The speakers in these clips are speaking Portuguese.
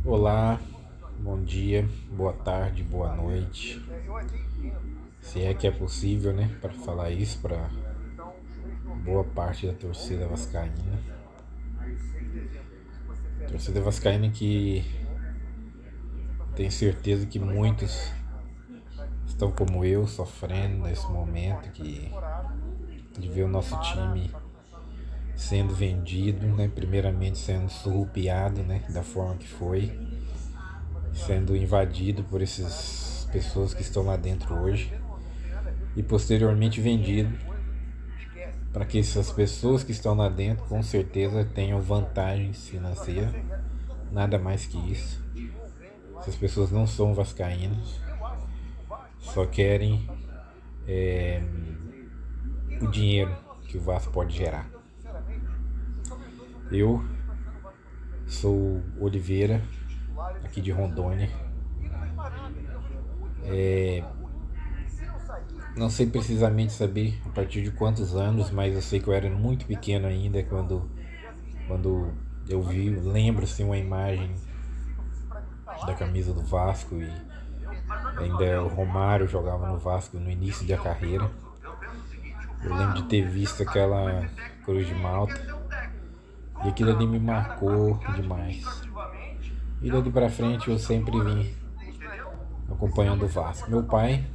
Olá, bom dia, boa tarde, boa noite. Se é que é possível, né, para falar isso para boa parte da torcida vascaína. Torcida vascaína que tenho certeza que muitos estão como eu, sofrendo nesse momento de ver o nosso time sendo vendido, né, primeiramente sendo surrupiado, né, da forma que foi, sendo invadido por essas pessoas que estão lá dentro hoje e posteriormente vendido para que essas pessoas que estão lá dentro com certeza tenham vantagens financeiras, nada mais que isso. Essas pessoas não são vascaínas, só querem o dinheiro que o Vasco pode gerar. Eu sou Oliveira, aqui de Rondônia. Não sei precisamente saber a partir de quantos anos, mas eu sei que eu era muito pequeno ainda quando eu vi, lembro assim uma imagem da camisa do Vasco e ainda o Romário jogava no Vasco no início da carreira. Eu lembro de ter visto aquela Cruz de Malta e aquilo ali me marcou demais. E dali pra frente eu sempre vim acompanhando o Vasco. Meu pai,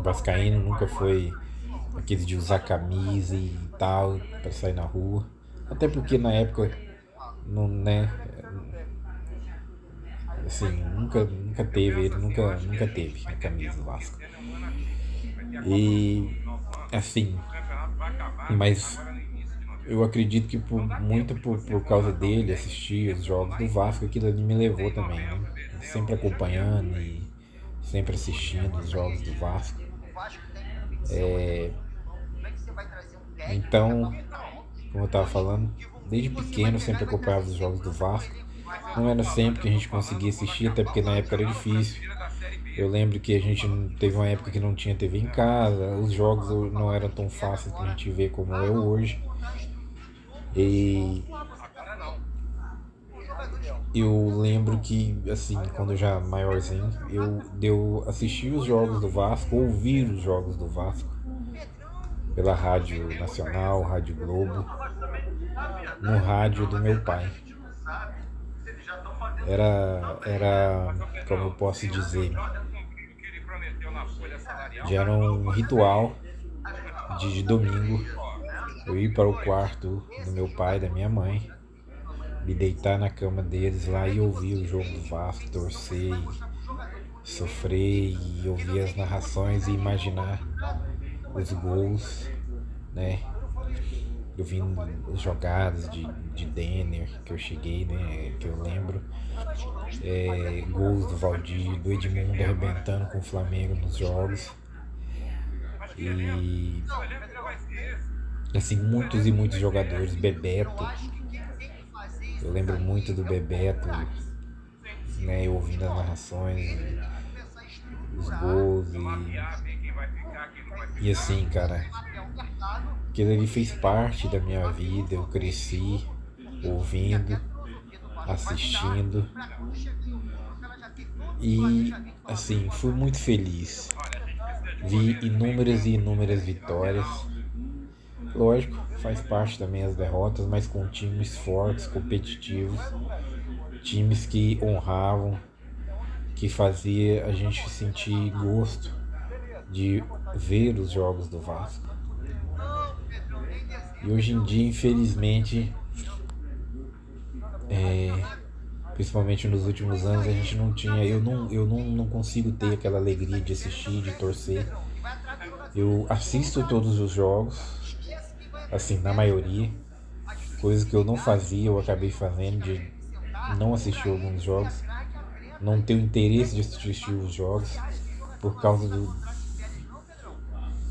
vascaíno, nunca foi aquele de usar camisa e tal para sair na rua. Até porque na época não, né, assim, nunca teve, ele nunca teve a camisa do Vasco. E assim, mas eu acredito que muito por causa dele assistir os jogos do Vasco, aquilo ali me levou também, né? Sempre acompanhando e sempre assistindo os jogos do Vasco. Então, como eu estava falando, desde pequeno eu sempre acompanhava os jogos do Vasco. Não era sempre que a gente conseguia assistir, até porque na época era difícil. Eu lembro que a gente teve uma época que não tinha TV em casa, os jogos não eram tão fáceis pra gente ver como é hoje. E eu lembro que, assim, quando eu já maiorzinho, eu assisti os jogos do Vasco, ouvir os jogos do Vasco pela Rádio Nacional, Rádio Globo, no rádio do meu pai. Era, como eu posso dizer, já era um ritual de domingo eu ir para o quarto do meu pai, da minha mãe, me deitar na cama deles lá e ouvir o jogo do Vasco, torcer, e sofrer e ouvir as narrações e imaginar os gols, né? Eu vi jogadas de Denner que eu cheguei, né? Que eu lembro. Gols do Valdir, do Edmundo arrebentando com o Flamengo nos jogos. E assim, muitos e muitos jogadores. Bebeto, eu lembro muito do Bebeto, né? Ouvindo as narrações, os gols e assim, cara, aquilo ali fez parte da minha vida. Eu cresci ouvindo, assistindo e assim, fui muito feliz. Vi inúmeras e inúmeras vitórias. Lógico, faz parte também as derrotas, mas com times fortes, competitivos, times que honravam, que fazia a gente sentir gosto de ver os jogos do Vasco. E hoje em dia, infelizmente, principalmente nos últimos anos, a gente não tinha. Eu não consigo ter aquela alegria de assistir, de torcer. Eu assisto todos os jogos, assim, na maioria. Coisas que eu não fazia, eu acabei fazendo, de não assistir alguns jogos, não ter o interesse de assistir os jogos, por causa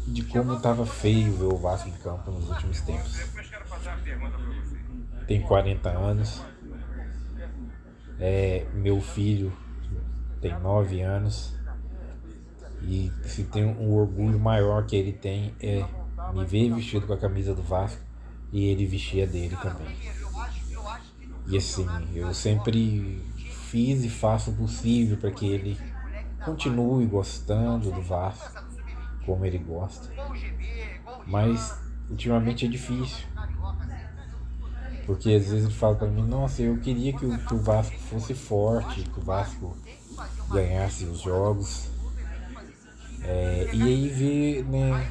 de como estava feio ver o Vasco em campo nos últimos tempos. Tem 40 anos, meu filho tem 9 anos, e se tem um orgulho maior que ele tem é me ver vestido com a camisa do Vasco e ele vestir a dele também. E assim, eu sempre fiz e faço o possível para que ele continue gostando do Vasco como ele gosta. Mas ultimamente é difícil, porque às vezes ele fala para mim: nossa, eu queria que o Vasco fosse forte, que o Vasco ganhasse os jogos. E aí vê, né,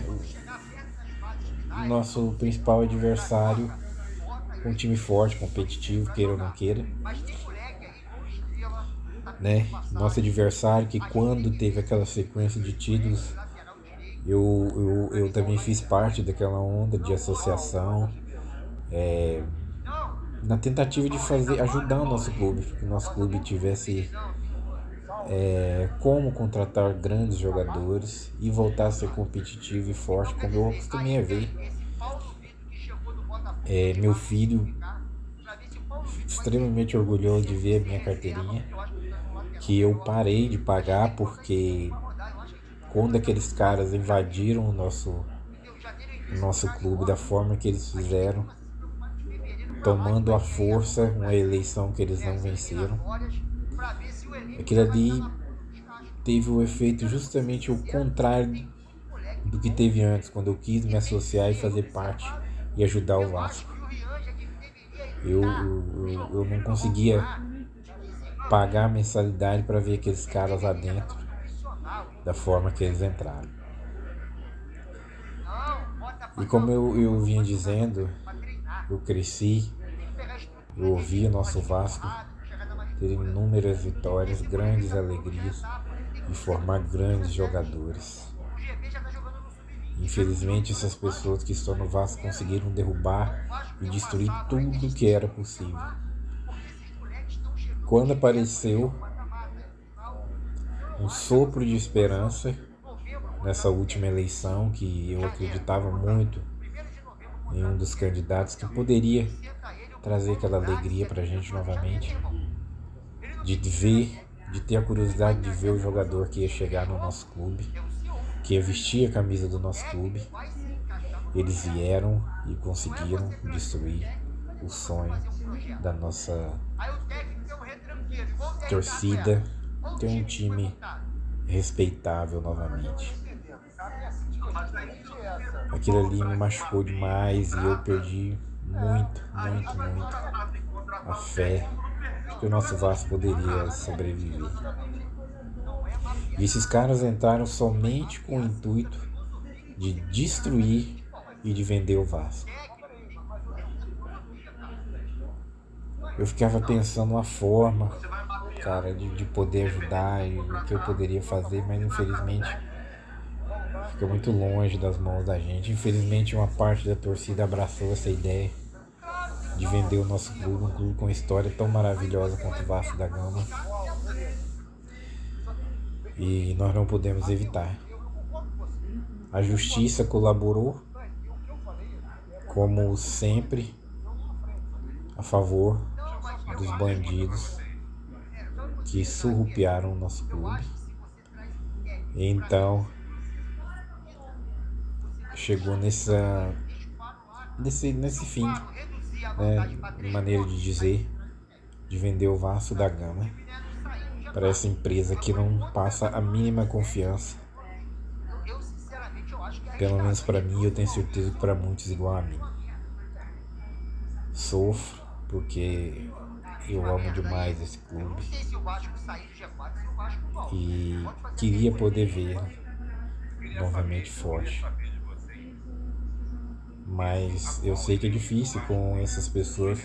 o nosso principal adversário, um time forte, competitivo, queira ou não queira, né? Nosso adversário que, quando teve aquela sequência de títulos, eu também fiz parte daquela onda de associação, na tentativa de ajudar o nosso clube, para que o nosso clube tivesse como contratar grandes jogadores e voltar a ser competitivo e forte, como eu acostumei a ver. Meu filho, extremamente orgulhoso de ver a minha carteirinha, que eu parei de pagar porque quando aqueles caras invadiram o nosso clube da forma que eles fizeram, tomando à força uma eleição que eles não venceram, aquilo ali teve o efeito justamente o contrário do que teve antes, quando eu quis me associar e fazer parte e ajudar o Vasco. Eu não conseguia pagar a mensalidade para ver aqueles caras lá dentro da forma que eles entraram. E como eu vinha dizendo, eu cresci, eu ouvi o nosso Vasco ter inúmeras vitórias, grandes alegrias e formar grandes jogadores. Infelizmente, essas pessoas que estão no Vasco conseguiram derrubar e destruir tudo que era possível. Quando apareceu um sopro de esperança nessa última eleição, que eu acreditava muito em um dos candidatos que poderia trazer aquela alegria pra gente novamente, de ter a curiosidade de ver o jogador que ia chegar no nosso clube, que ia vestir a camisa do nosso clube. Eles vieram e conseguiram destruir o sonho da nossa torcida ter um time respeitável novamente. Aquilo ali me machucou demais e eu perdi muito a fé de que o nosso Vasco poderia sobreviver. E esses caras entraram somente com o intuito de destruir e de vender o Vasco. Eu ficava pensando uma forma, cara, de poder ajudar e o que eu poderia fazer, mas infelizmente fica muito longe das mãos da gente. Infelizmente uma parte da torcida abraçou essa ideia de vender o nosso clube, um clube com história tão maravilhosa quanto o Vasco da Gama. E nós não podemos evitar. A justiça colaborou, como sempre, a favor dos bandidos que surrupiaram o nosso clube. E então chegou nesse fim, né, maneira de dizer, de vender o Vasco da Gama para essa empresa que não passa a mínima confiança. Pelo menos para mim, eu tenho certeza que para muitos igual a mim. Sofro porque eu amo demais esse clube e queria poder ver novamente forte. Mas eu sei que é difícil com essas pessoas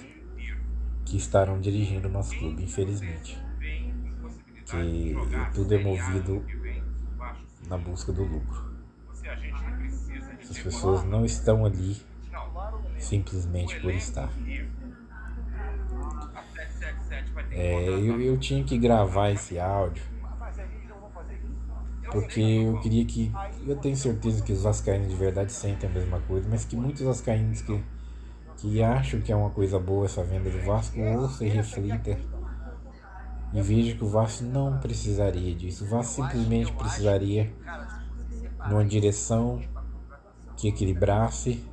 que estarão dirigindo o nosso clube, infelizmente. Que tudo é movido na busca do lucro. Essas pessoas não estão ali simplesmente por estar. Eu tinha que gravar esse áudio porque eu queria que... Eu tenho certeza que os vascaínos de verdade sentem a mesma coisa, mas que muitos vascaínos que acham que é uma coisa boa essa venda do Vasco ouçam e reflitam e vejam que o Vasco não precisaria disso. O Vasco simplesmente precisaria de uma direção que equilibrasse,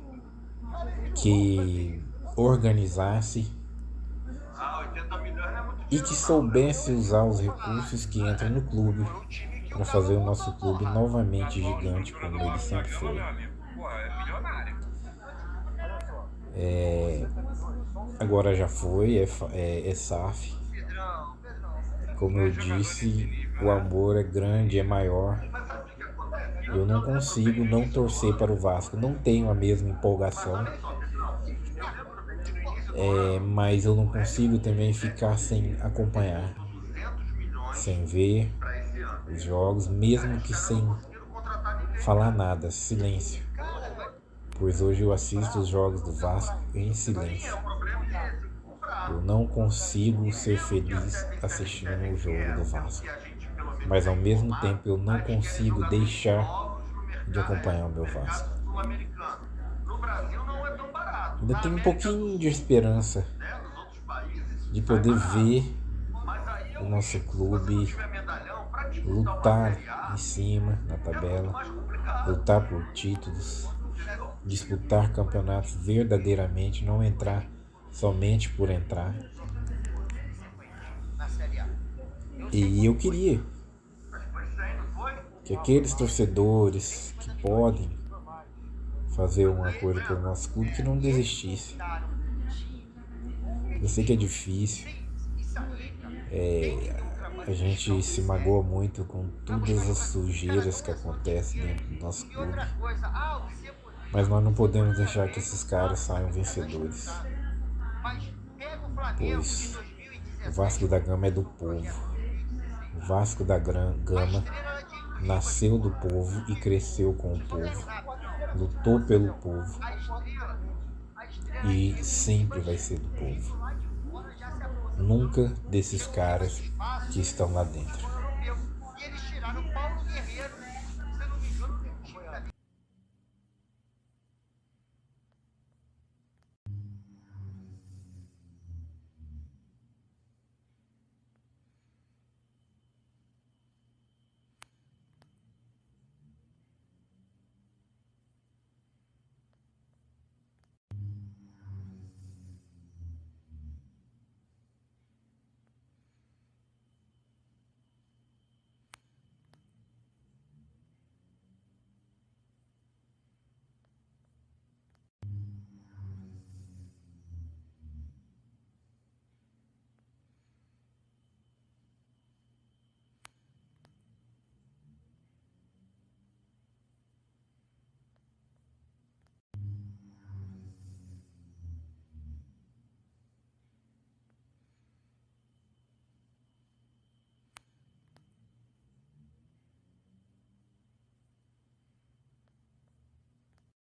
que organizasse e que soubesse usar os recursos que entram no clube para fazer o nosso clube novamente gigante como ele sempre foi. Agora já foi, é SAF. Como eu disse, o amor é grande, é maior. Eu não consigo não torcer para o Vasco. Não tenho a mesma empolgação, mas eu não consigo também ficar sem acompanhar, sem ver os jogos, mesmo que sem falar nada, silêncio. Pois hoje eu assisto os jogos do Vasco em silêncio. Eu não consigo ser feliz assistindo o jogo do Vasco, mas ao mesmo tempo eu não consigo deixar de acompanhar o meu Vasco. Ainda tenho um pouquinho de esperança de poder ver o nosso clube lutar em cima na tabela, lutar por títulos, disputar campeonatos verdadeiramente, não entrar somente por entrar. E eu queria que aqueles torcedores que podem fazer uma coisa pelo nosso clube, que não desistisse. Eu sei que é difícil, a gente se magoa muito com todas as sujeiras que acontecem dentro do nosso clube, mas nós não podemos deixar que esses caras saiam vencedores, pois o Vasco da Gama é do povo. O Vasco da Gama nasceu do povo e cresceu com o povo, lutou pelo povo e sempre vai ser do povo. Nunca desses caras que estão lá dentro.